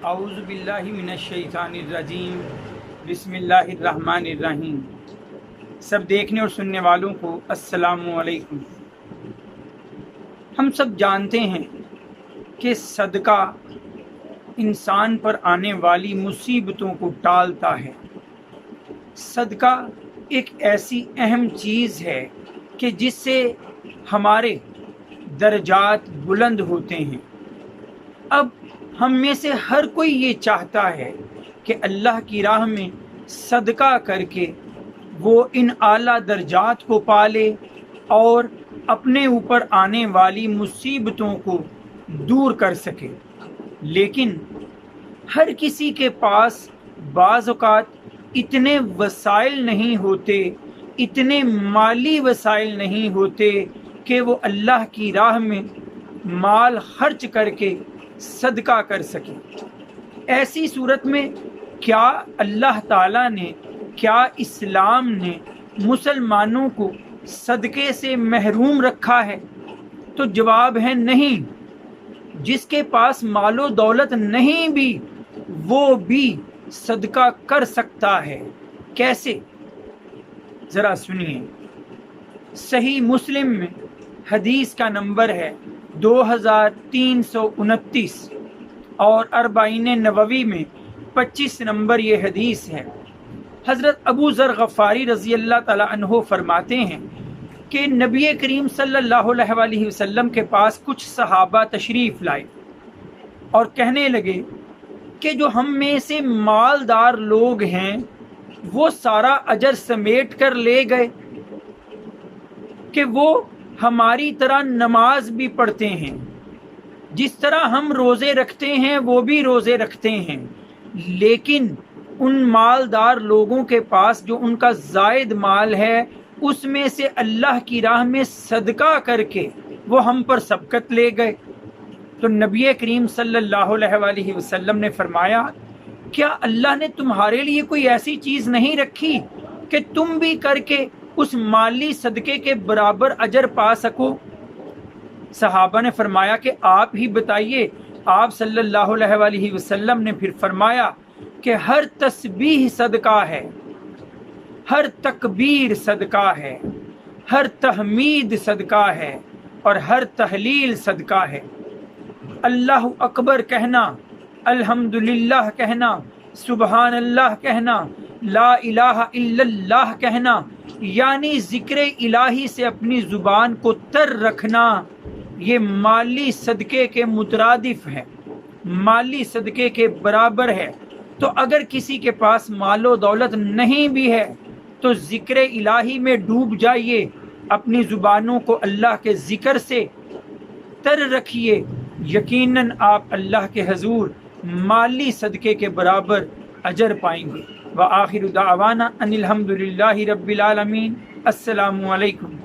اعوذ باللہ من الشیطان الرجیم، بسم اللہ الرحمن الرحیم۔ سب دیکھنے اور سننے والوں کو السلام علیکم۔ ہم سب جانتے ہیں کہ صدقہ انسان پر آنے والی مصیبتوں کو ٹالتا ہے۔ صدقہ ایک ایسی اہم چیز ہے کہ جس سے ہمارے درجات بلند ہوتے ہیں۔ اب ہم میں سے ہر کوئی یہ چاہتا ہے کہ اللہ کی راہ میں صدقہ کر کے وہ ان اعلیٰ درجات کو پالے اور اپنے اوپر آنے والی مصیبتوں کو دور کر سکے، لیکن ہر کسی کے پاس بعض اوقات اتنے وسائل نہیں ہوتے، اتنے مالی وسائل نہیں ہوتے کہ وہ اللہ کی راہ میں مال خرچ کر کے صدقہ کر سکے۔ ایسی صورت میں کیا اللہ تعالیٰ نے، کیا اسلام نے مسلمانوں کو صدقے سے محروم رکھا ہے؟ تو جواب ہے نہیں۔ جس کے پاس مال و دولت نہیں بھی وہ بھی صدقہ کر سکتا ہے۔ کیسے؟ ذرا سنیے۔ صحیح مسلم میں حدیث کا نمبر ہے 2329 اور اربعین نووی میں 25 نمبر یہ حدیث ہے۔ حضرت ابو ذر غفاری رضی اللہ تعالی عنہ فرماتے ہیں کہ نبی کریم صلی اللہ علیہ وسلم کے پاس کچھ صحابہ تشریف لائے اور کہنے لگے کہ جو ہم میں سے مالدار لوگ ہیں وہ سارا اجر سمیٹ کر لے گئے کہ وہ ہماری طرح نماز بھی پڑھتے ہیں، جس طرح ہم روزے رکھتے ہیں وہ بھی روزے رکھتے ہیں، لیکن ان مالدار لوگوں کے پاس جو ان کا زائد مال ہے اس میں سے اللہ کی راہ میں صدقہ کر کے وہ ہم پر سبقت لے گئے۔ تو نبی کریم صلی اللہ علیہ وسلم نے فرمایا، کیا اللہ نے تمہارے لیے کوئی ایسی چیز نہیں رکھی کہ تم بھی کر کے اس مالی صدقے کے برابر اجر پا سکو؟ صحابہ نے فرمایا کہ آپ ہی بتائیے۔ آپ صلی اللہ علیہ وسلم نے پھر فرمایا کہ ہر تسبیح صدقہ ہے، ہر تکبیر صدقہ ہے، ہر تحمید صدقہ ہے اور ہر تحلیل صدقہ ہے۔ اللہ اکبر کہنا، الحمدللہ کہنا، سبحان اللہ کہنا، لا الہ الا اللہ کہنا، یعنی ذکر الہی سے اپنی زبان کو تر رکھنا، یہ مالی صدقے کے مترادف ہے، مالی صدقے کے برابر ہے۔ تو اگر کسی کے پاس مال و دولت نہیں بھی ہے تو ذکر الہی میں ڈوب جائیے، اپنی زبانوں کو اللہ کے ذکر سے تر رکھیے، یقیناً آپ اللہ کے حضور مالی صدقے کے برابر اجر پائیں گے۔ وآخر دعوانا ان الحمدللہ رب العالمین۔ السلام علیکم۔